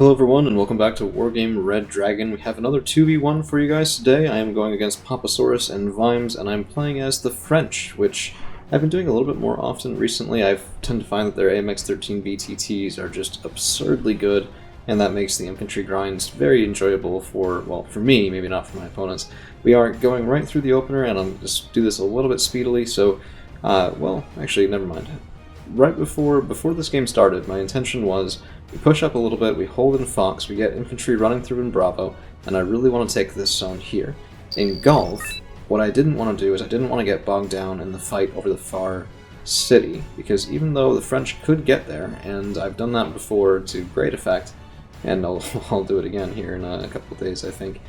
Hello everyone and welcome back to Wargame Red Dragon. We have another 2v1 for you guys today. I am going against Papasaurus and Vimes and I'm playing as the French, which I've been doing a little bit more often recently. I tend to find that their AMX-13 BTTs are just absurdly good, and that makes the infantry grinds very enjoyable for me, maybe not for my opponents. We are going right through the opener and I'm just do this a little bit speedily, so, actually, never mind. Right before this game started, my intention was we push up a little bit, we hold in Fox, we get infantry running through in Bravo, and I really want to take this zone here. In Golf, what I didn't want to do is I didn't want to get bogged down in the fight over the far city, because even though the French could get there, and I've done that before to great effect, and I'll do it again here in a couple of days, I think,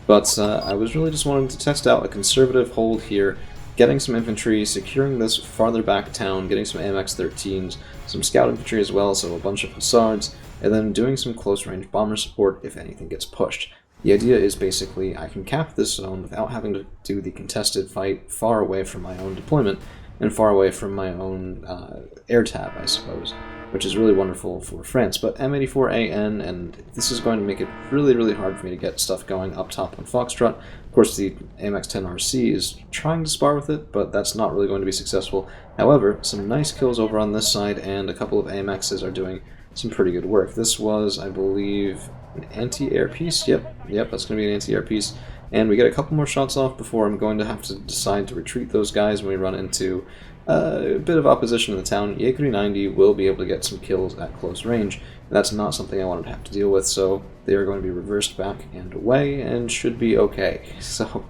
but I was really just wanting to test out a conservative hold here, getting some infantry, securing this farther back town, getting some AMX-13s, some scout infantry as well, so a bunch of hussards, and then doing some close-range bomber support if anything gets pushed. The idea is basically I can cap this zone without having to do the contested fight far away from my own deployment, and far away from my own air tab, I suppose, which is really wonderful for France. But M84AN, and this is going to make it really hard for me to get stuff going up top on Foxtrot. Of course, the AMX-10RC is trying to spar with it, but that's not really going to be successful. However, some nice kills over on this side, and a couple of AMXs are doing some pretty good work. This was, I believe, an anti-air piece. Yep, that's going to be an anti-air piece. And we get a couple more shots off before I'm going to have to decide to retreat those guys when we run into a bit of opposition in the town. Jaeger 90 will be able to get some kills at close range. That's not something I wanted to have to deal with, so they are going to be reversed back and away and should be okay. So,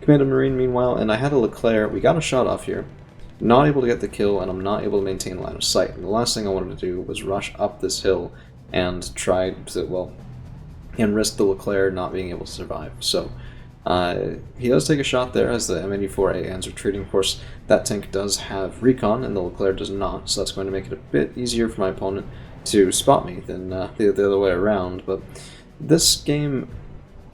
Commando Marine meanwhile, and I had a Leclerc. We got a shot off here. Not able to get the kill, and I'm not able to maintain line of sight. And the last thing I wanted to do was rush up this hill and try to, and risk the Leclerc not being able to survive. So, he does take a shot there as the M84AN's retreating. Of course, that tank does have recon, and the Leclerc does not, so that's going to make it a bit easier for my opponent to spot me than the other way around. But this game,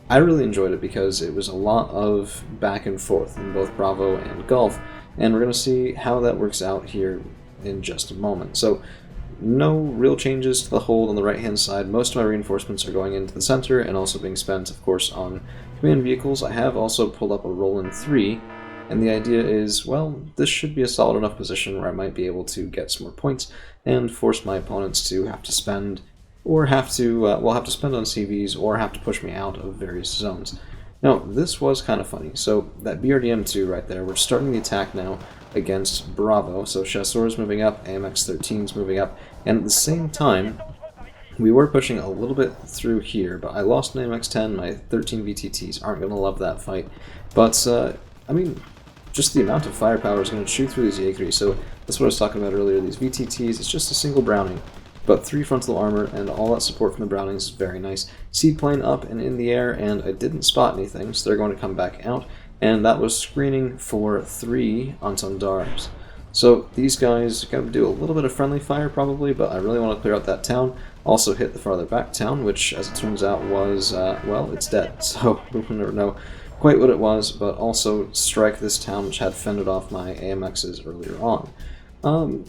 I really enjoyed it because it was a lot of back and forth in both Bravo and Golf, and we're going to see how that works out here in just a moment. So, no real changes to the hold on the right-hand side. Most of my reinforcements are going into the center and also being spent, of course, on command vehicles. I have also pulled up a Roland 3, and the idea is, well, this should be a solid enough position where I might be able to get some more points and force my opponents to have to spend, or have to spend on CVs, or have to push me out of various zones. Now, this was kind of funny. So, that BRDM2 right there, we're starting the attack now against Bravo. So, Chasseurs moving up, AMX-13's moving up, and at the same time, we were pushing a little bit through here, but I lost an AMX-10, my 13 VTTs aren't going to love that fight. But, I mean, just the amount of firepower is going to shoot through these Jaegers, so that's what I was talking about earlier. These VTTs, it's just a single Browning, but 3 frontal armor, and all that support from the Brownings is very nice. Seaplane up and in the air, and I didn't spot anything, so they're going to come back out, and that was screening for 3 Entendeurs. So these guys are going to do a little bit of friendly fire probably, but I really want to clear out that town. Also hit the farther back town, which as it turns out was, well, it's dead, so we'll never know quite what it was, but also strike this town which had fended off my AMXs earlier on.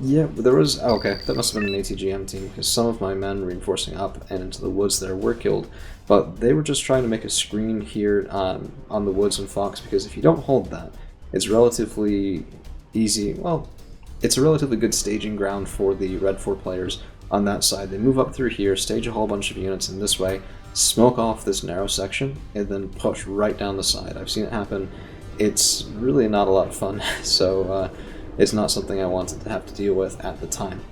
Yeah, there was, okay, that must have been an ATGM team, because some of my men reinforcing up and into the woods there were killed, but they were just trying to make a screen here on the woods and Fox, because if you don't hold that, it's relatively easy, well, it's a relatively good staging ground for the Red 4 players on that side. They move up through here, stage a whole bunch of units in this way, smoke off this narrow section, and then push right down the side. I've seen it happen. It's really not a lot of fun, so it's not something I wanted to have to deal with at the time.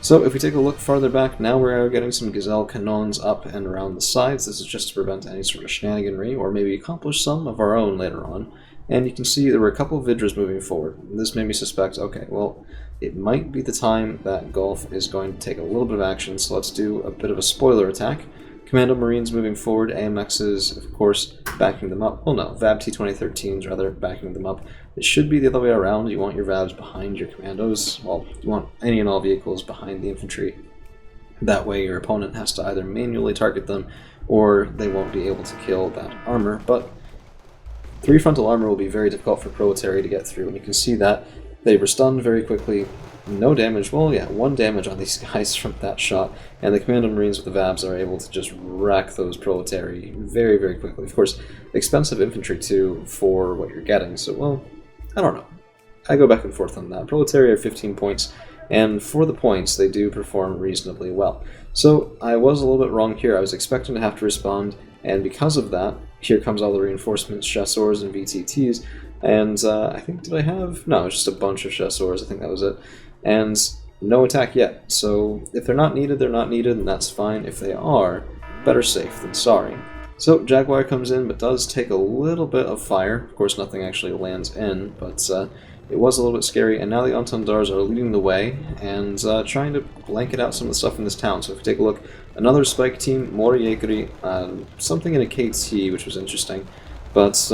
So if we take a look farther back, now we're getting some Gazelle Canons up and around the sides. This is just to prevent any sort of shenaniganry, or maybe accomplish some of our own later on. And you can see there were a couple of Vidras moving forward. This made me suspect, okay, well, it might be the time that Golf is going to take a little bit of action, so let's do a bit of a spoiler attack. Commando Marines moving forward, AMXs, of course, backing them up. Oh no, VAB T-2013s, rather, backing them up. It should be the other way around. You want your VABs behind your commandos. Well, you want any and all vehicles behind the infantry. That way your opponent has to either manually target them, or they won't be able to kill that armor. But 3 frontal armor will be very difficult for Proletary to get through, and you can see that They were stunned very quickly. No damage. Well, yeah, 1 damage on these guys from that shot, and the Commando Marines with the Vabs are able to just wreck those Proletari very, very quickly. Of course, expensive infantry too for what you're getting, so, well, I don't know. I go back and forth on that. Proletari are 15 points, and for the points, they do perform reasonably well. So, I was a little bit wrong here. I was expecting to have to respond, and because of that, here comes all the reinforcements, Chasseurs and VTTs, and I think, did I have? No, just a bunch of Chasseurs, I think that was it. And no attack yet, so if they're not needed, they're not needed, and that's fine. If they are, better safe than sorry. So Jaguar comes in, but does take a little bit of fire. Of course, nothing actually lands in, but it was a little bit scary, and now the Entendeurs are leading the way and trying to blanket out some of the stuff in this town. So if you take a look, another spike team, more Yekiri, something in a KT, which was interesting. But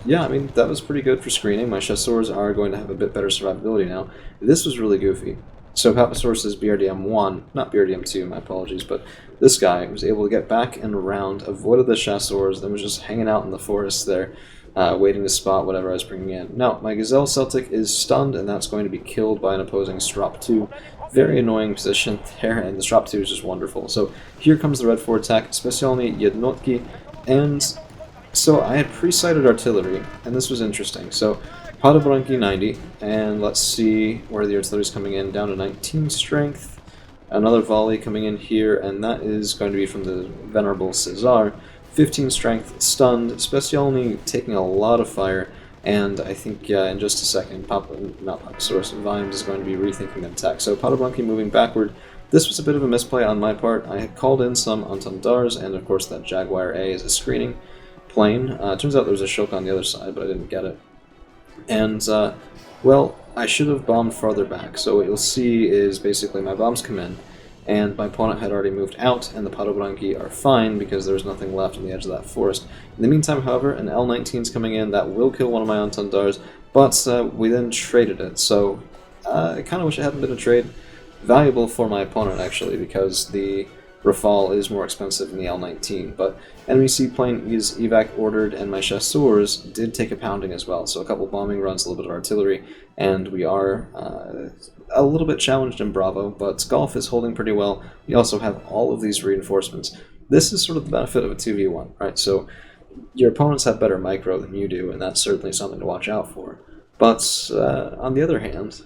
yeah, I mean, that was pretty good for screening. My Chasseurs are going to have a bit better survivability now. This was really goofy. So Papasaurus' BRDM-1, not BRDM-2, my apologies, but this guy was able to get back and around, avoided the Chasseurs, then was just hanging out in the forest there, waiting to spot whatever I was bringing in. Now, my Gazelle Celtic is stunned, and that's going to be killed by an opposing Strop 2. Very annoying position there, and the Strop 2 is just wonderful. So here comes the Red 4 attack, Specjalny Jednotki, and so I had pre-sighted artillery, and this was interesting. So Padobranki 90, and let's see where the artillery is coming in, down to 19 strength. Another volley coming in here, and that is going to be from the Venerable Caesar. 15 strength, stunned, Specjalny taking a lot of fire, and I think in just a second, Papasaurus Vimes is going to be rethinking the attack. So Padobranki moving backward. This was a bit of a misplay on my part. I had called in some Entendeurs, and of course that Jaguar A is a screening plane. It turns out there was a Shock on the other side, but I didn't get it. And, well, I should have bombed farther back. So what you'll see is basically my bombs come in, and my opponent had already moved out, and the Padobranki are fine because there's nothing left on the edge of that forest. In the meantime, however, an L-19 is coming in that will kill one of my Entendeurs, but we then traded it. So I kind of wish it hadn't been a trade. Valuable for my opponent, actually, because the Rafale is more expensive than the L-19, but enemy seaplane is evac ordered, and my Chasseurs did take a pounding as well, so a couple bombing runs, a little bit of artillery, and we are a little bit challenged in Bravo, but Golf is holding pretty well. We also have all of these reinforcements. This is sort of the benefit of a 2v1, right? So your opponents have better micro than you do, and that's certainly something to watch out for. But on the other hand,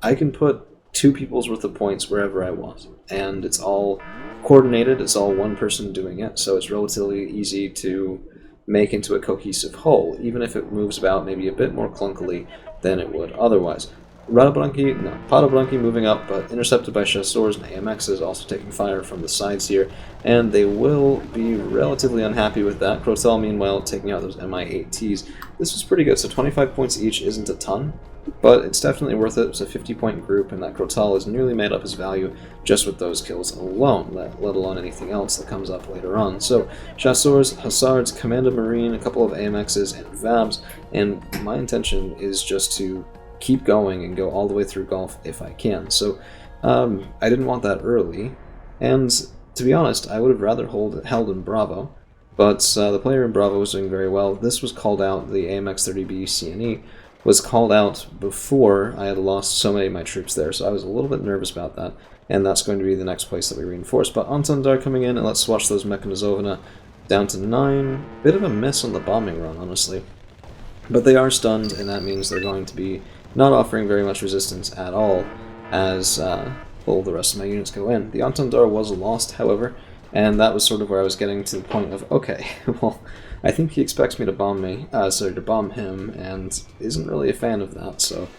I can put 2 people's worth of points wherever I want, and it's all coordinated, it's all one person doing it, so it's relatively easy to make into a cohesive whole, even if it moves about maybe a bit more clunkily than it would otherwise. Padobranki moving up, but intercepted by Chasseurs, and AMX is also taking fire from the sides here, and they will be relatively unhappy with that. Crotel, meanwhile, taking out those MI-8Ts. This was pretty good, so 25 points each isn't a ton, but it's definitely worth it. It's a 50-point group, and that Crotel is nearly made up his value just with those kills alone, let alone anything else that comes up later on. So, Chasseurs, Hussards, Commando Marine, a couple of AMXs, and Vabs, and my intention is just to keep going and go all the way through Golf if I can. So, I didn't want that early, and to be honest, I would have rather held in Bravo, but the player in Bravo was doing very well. This was called out, the AMX-30B CNE, was called out before I had lost so many of my troops there, so I was a little bit nervous about that, and that's going to be the next place that we reinforce. But Entendar coming in, and let's watch those Mechanizovna down to 9. Bit of a miss on the bombing run, honestly. But they are stunned, and that means they're going to be not offering very much resistance at all as well, the rest of my units go in. The Entendar was lost, however, and that was sort of where I was getting to the point of, okay, well, I think he expects me to bomb him, and isn't really a fan of that, so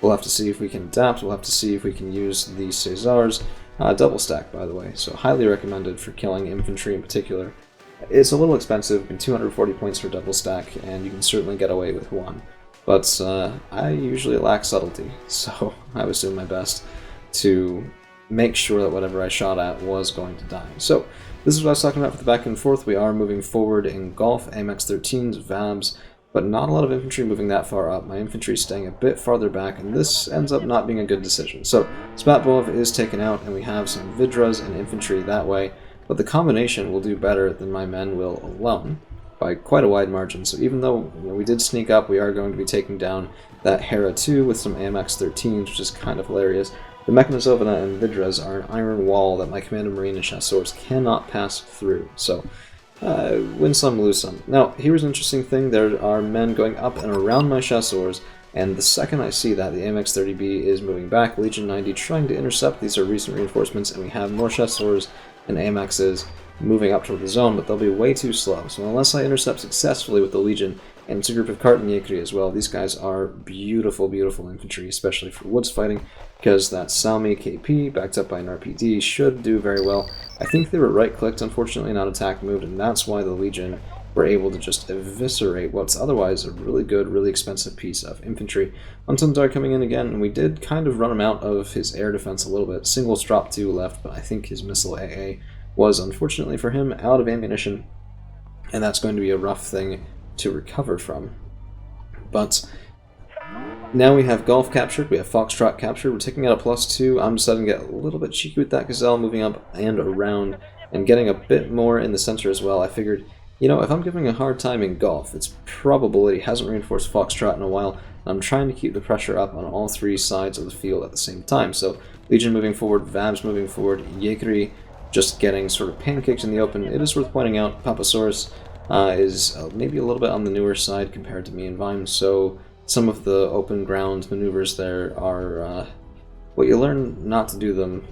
we'll have to see if we can adapt, we'll have to see if we can use the Caesars, double stack, by the way, so highly recommended for killing infantry in particular. It's a little expensive, 240 points for double stack, and you can certainly get away with one, but I usually lack subtlety, so I was doing my best to make sure that whatever I shot at was going to die. So this is what I was talking about for the back and forth. We are moving forward in Golf, AMX-13s, Vabs, but not a lot of infantry moving that far up. My infantry is staying a bit farther back, and this ends up not being a good decision. So Spatbov is taken out, and we have some Vidras and infantry that way, but the combination will do better than my men will alone by quite a wide margin. So even though we did sneak up, we are going to be taking down that Hera 2 with some AMX-13s, which is kind of hilarious. The Mechanizovna and Vidras are an iron wall that my Commander Marine and Chasseurs cannot pass through, so win some, lose some. Now, here's an interesting thing. There are men going up and around my Chasseurs, and the second I see that, the AMX-30B is moving back, Legion 90 trying to intercept. These are recent reinforcements, and we have more Chasseurs and AMXs moving up toward the zone, but they'll be way too slow. So unless I intercept successfully with the Legion, and it's a group of Kartan Yekri as well, these guys are beautiful, beautiful infantry, especially for woods fighting, because that Salmi KP, backed up by an RPD, should do very well. I think they were right-clicked, unfortunately, not attack moved, and that's why the Legion were able to just eviscerate what's otherwise a really good, really expensive piece of infantry. Untundar coming in again, and we did kind of run him out of his air defense a little bit. Single drop 2 left, but I think his missile AA was, unfortunately for him, out of ammunition, and that's going to be a rough thing to recover from. But now we have Golf captured, we have Foxtrot captured, we're taking out a +2. I'm deciding to get a little bit cheeky with that Gazelle, moving up and around, and getting a bit more in the center as well. I figured, you know, if I'm giving a hard time in Golf, it's probably hasn't reinforced Foxtrot in a while, and I'm trying to keep the pressure up on all three sides of the field at the same time. So Legion moving forward, Vabs moving forward, Yekri just getting sort of pancaked in the open. It is worth pointing out, Papasaurus is maybe a little bit on the newer side compared to me and Vime, so some of the open ground maneuvers there are, well, you learn not to do them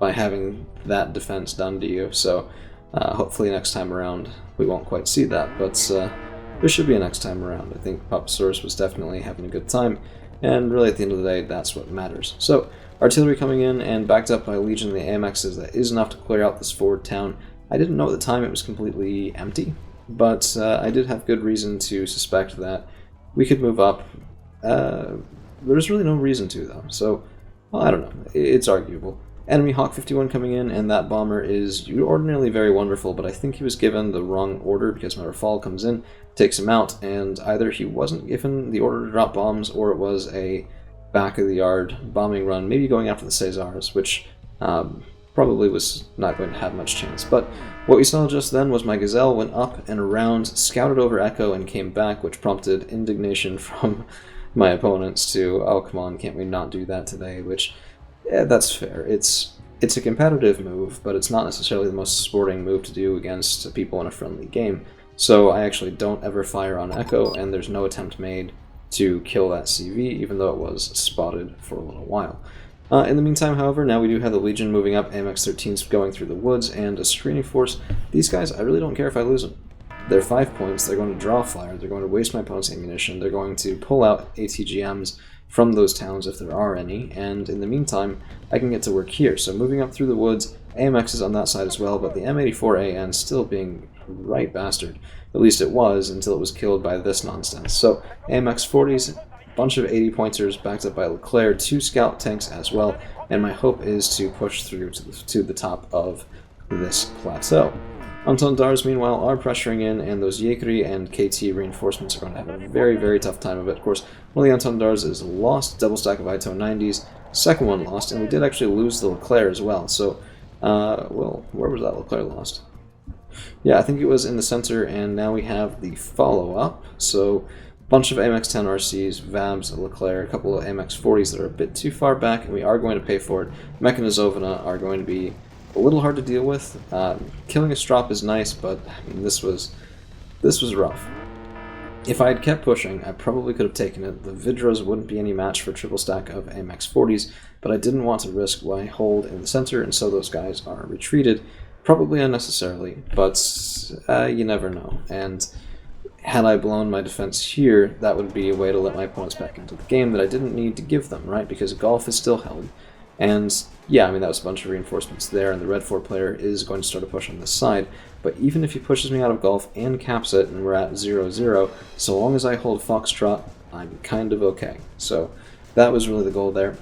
by having that defense done to you, so hopefully next time around we won't quite see that, but there should be a next time around. I think Papasaurus was definitely having a good time, and really at the end of the day, that's what matters. So, artillery coming in, and backed up by Legion and the AMXs, that is enough to clear out this forward town. I didn't know at the time it was completely empty, but I did have good reason to suspect that we could move up. There's really no reason to, though, so, well, I don't know, it's arguable. Enemy Hawk 51 coming in, and that bomber is ordinarily very wonderful, but I think he was given the wrong order because my Rafale comes in, takes him out, and either he wasn't given the order to drop bombs, or it was a back-of-the-yard bombing run, maybe going after the Caesars, which probably was not going to have much chance. But what we saw just then was my Gazelle went up and around, scouted over Echo, and came back, which prompted indignation from my opponents to, oh, come on, can't we not do that today, which... yeah, that's fair. It's a competitive move, but it's not necessarily the most sporting move to do against people in a friendly game. So I actually don't ever fire on Echo, and there's no attempt made to kill that CV, even though it was spotted for a little while. In the meantime, however, now we do have the Legion moving up, AMX-13s going through the woods, and a screening force. These guys, I really don't care if I lose them. They're 5 points, they're going to draw fire, they're going to waste my opponent's ammunition, they're going to pull out ATGMs from those towns if there are any, and in the meantime, I can get to work here. So moving up through the woods, AMX is on that side as well, but the M84AN still being right bastard. At least it was, until it was killed by this nonsense. So AMX 40s, a bunch of 80-pointers backed up by Leclerc, 2 scout tanks as well, and my hope is to push through to the top of this plateau. Antondars, meanwhile, are pressuring in, and those Yekri and KT reinforcements are going to have a very, very tough time of it. Of course, one of the Antondars is lost, double stack of ITO 90s, second one lost, and we did actually lose the Leclerc as well. So, well, where was that Leclerc lost? Yeah, I think it was in the center, and now we have the follow-up. So, a bunch of AMX-10 RCs, Vabs, Leclerc, a couple of AMX-40s that are a bit too far back, and we are going to pay for it. Mechanizovna are going to be a little hard to deal with. Killing a Strop is nice, but I mean, this was rough. If I had kept pushing, I probably could have taken it. The Vidras wouldn't be any match for a triple stack of AMX 40s, but I didn't want to risk my hold in the center, and so those guys are retreated, probably unnecessarily, but you never know. And had I blown my defense here, that would be a way to let my opponents back into the game that I didn't need to give them, right? Because Golf is still held. And yeah, I mean, that was a bunch of reinforcements there, and the Red 4 player is going to start a push on this side. But even if he pushes me out of Golf and caps it, and we're at 0-0, so long as I hold Foxtrot, I'm kind of okay. So that was really the goal there.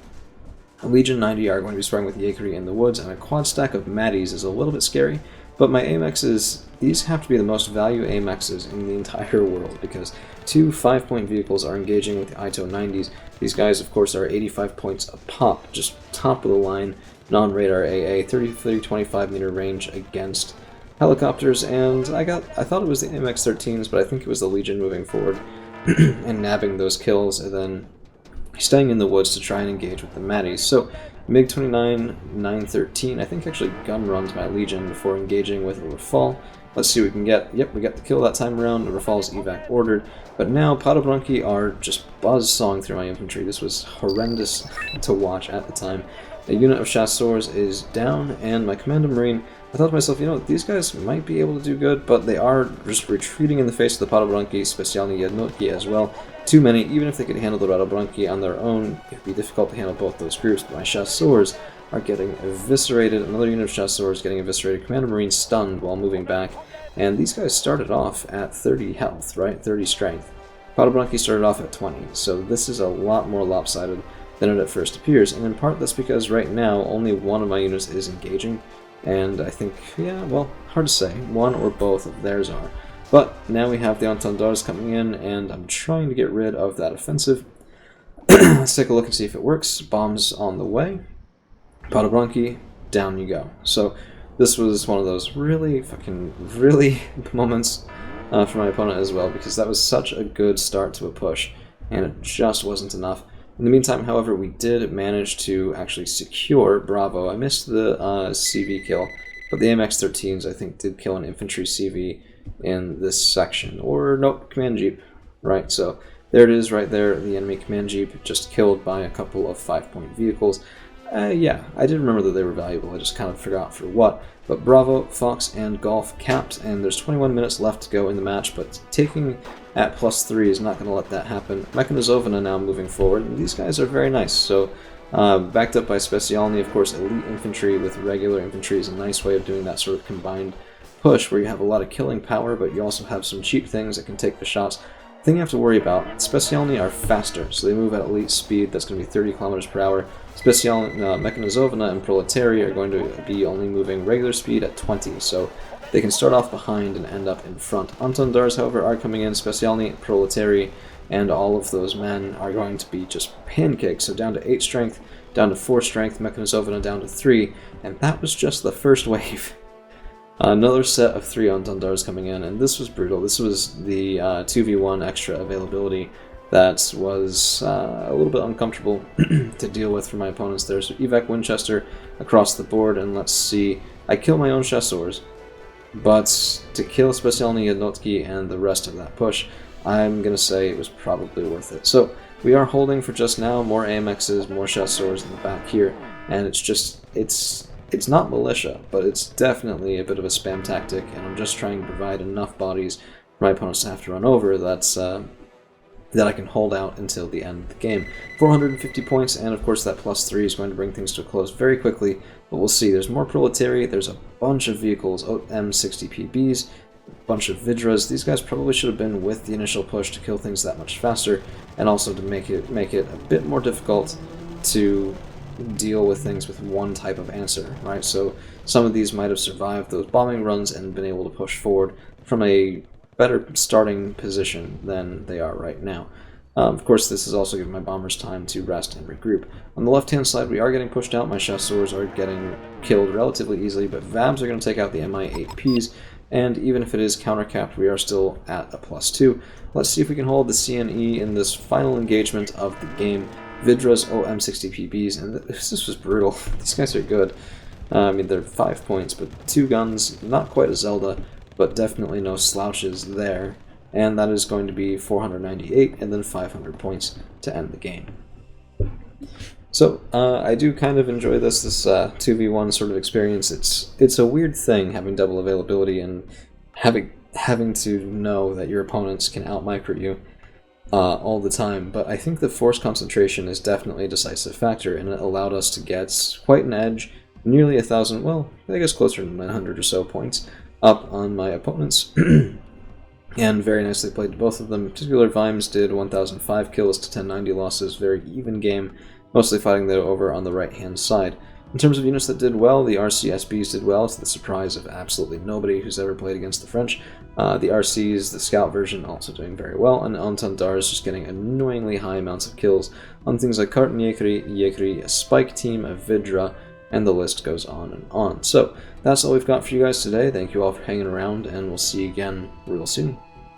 Legion 90 are going to be sparring with Yekri in the woods, and a quad stack of Maddies is a little bit scary, but my AMXs, these have to be the most value AMXs in the entire world, because 2 5-point vehicles are engaging with the ITO 90s. These guys, of course, are 85 points a pop, just top of the line, non-radar AA, 30-25 meter range against helicopters, and I thought it was the AMX-13s, but I think it was the Legion moving forward and nabbing those kills, and then staying in the woods to try and engage with the Maddies. So MiG-29, 913, I think actually gun runs my Legion before engaging with a Rafale. Let's see what we can get. Yep, we got the kill that time around. The Rafale's evac ordered. But now Padobranchi are just buzzsawing through my infantry. This was horrendous to watch at the time. A unit of chasseurs is down, and my Commander Marine, I thought to myself, you know, these guys might be able to do good, but they are just retreating in the face of the Padobranchi, Specjalni Jednotki as well. Too many. Even if they could handle the Radobranchi on their own, it would be difficult to handle both those groups. But my chasseurs are getting eviscerated. Another unit of chasseurs getting eviscerated. Commander Marine stunned while moving back. And these guys started off at 30 health, right? 30 strength. Padobranchi started off at 20. So this is a lot more lopsided than it at first appears. And in part that's because right now only one of my units is engaging. And I think, yeah, well, hard to say. One or both of theirs are. But now we have the Entendeurs coming in, and I'm trying to get rid of that offensive. Let's take a look and see if it works. Bombs on the way. Padobranchi, down you go. So this was one of those really moments for my opponent as well, because that was such a good start to a push, and it just wasn't enough. In the meantime, however, we did manage to actually secure Bravo. I missed the CV kill, but the AMX-13s I think did kill an infantry CV in this section. Or, nope, command jeep. Right, so there it is right there, the enemy command jeep just killed by a couple of 5-point vehicles. Yeah, I did remember that they were valuable, I just kind of forgot for what. But Bravo, Fox, and Golf capped, and there's 21 minutes left to go in the match, but taking at +3 is not going to let that happen. Mechanizovana now moving forward, and these guys are very nice. So, backed up by Specjalni, of course, elite infantry with regular infantry is a nice way of doing that sort of combined push, where you have a lot of killing power, but you also have some cheap things that can take the shots. The thing you have to worry about, Specjalni are faster, so they move at elite speed, that's going to be 30 kilometers per hour. Mechanizovana and Proletari are going to be only moving regular speed at 20, so they can start off behind and end up in front. Entendeurs, however, are coming in. Specjalni, Proletari, and all of those men are going to be just pancakes, so down to 8 strength, down to 4 strength, Mechanizovana down to 3, and that was just the first wave. Another set of 3 Entendeurs coming in, and this was brutal. This was the 2v1 extra availability that was a little bit uncomfortable to deal with for my opponents there. So evac Winchester across the board, and let's see. I kill my own chasseurs, but to kill Specjalni Jednotki and the rest of that push, I'm going to say it was probably worth it. So we are holding for just now, more AMXs, more chasseurs in the back here, and it's just, it's not militia, but it's definitely a bit of a spam tactic, and I'm just trying to provide enough bodies for my opponents to have to run over that I can hold out until the end of the game. 450 points, and of course that +3 is going to bring things to a close very quickly, but we'll see. There's more Proletari, there's a bunch of vehicles, M60PBs, a bunch of Vidras. These guys probably should have been with the initial push to kill things that much faster, and also to make it a bit more difficult to deal with things with one type of answer, right? So some of these might have survived those bombing runs and been able to push forward from a better starting position than they are right now. Of course, this is also giving my bombers time to rest and regroup. On the left-hand side, we are getting pushed out. My chasseurs are getting killed relatively easily, but VABs are going to take out the MI-8Ps, and even if it is counter-capped, we are still at a +2. Let's see if we can hold the CNE in this final engagement of the game. Vidras, M60PBs, and this was brutal. These guys are good. I mean, they're 5 points, but 2 guns, not quite a Zelda, but definitely no slouches there. And that is going to be 498 and then 500 points to end the game. So I do kind of enjoy this 2v1 sort of experience. It's a weird thing having double availability and having to know that your opponents can out-micro you all the time, but I think the force concentration is definitely a decisive factor, and it allowed us to get quite an edge, nearly 1,000, well, I guess closer to 900 or so points, up on my opponents, and very nicely played to both of them. In particular, Vimes did 1,005 kills to 1090 losses, very even game, mostly fighting there over on the right-hand side. In terms of units that did well, the RCSBs did well, to the surprise of absolutely nobody who's ever played against the French. The RCs, the scout version, also doing very well, and Entendeurs just getting annoyingly high amounts of kills on things like Karten Yekri, a Spike Team, a Vidra, and the list goes on and on. So, that's all we've got for you guys today. Thank you all for hanging around, and we'll see you again real soon.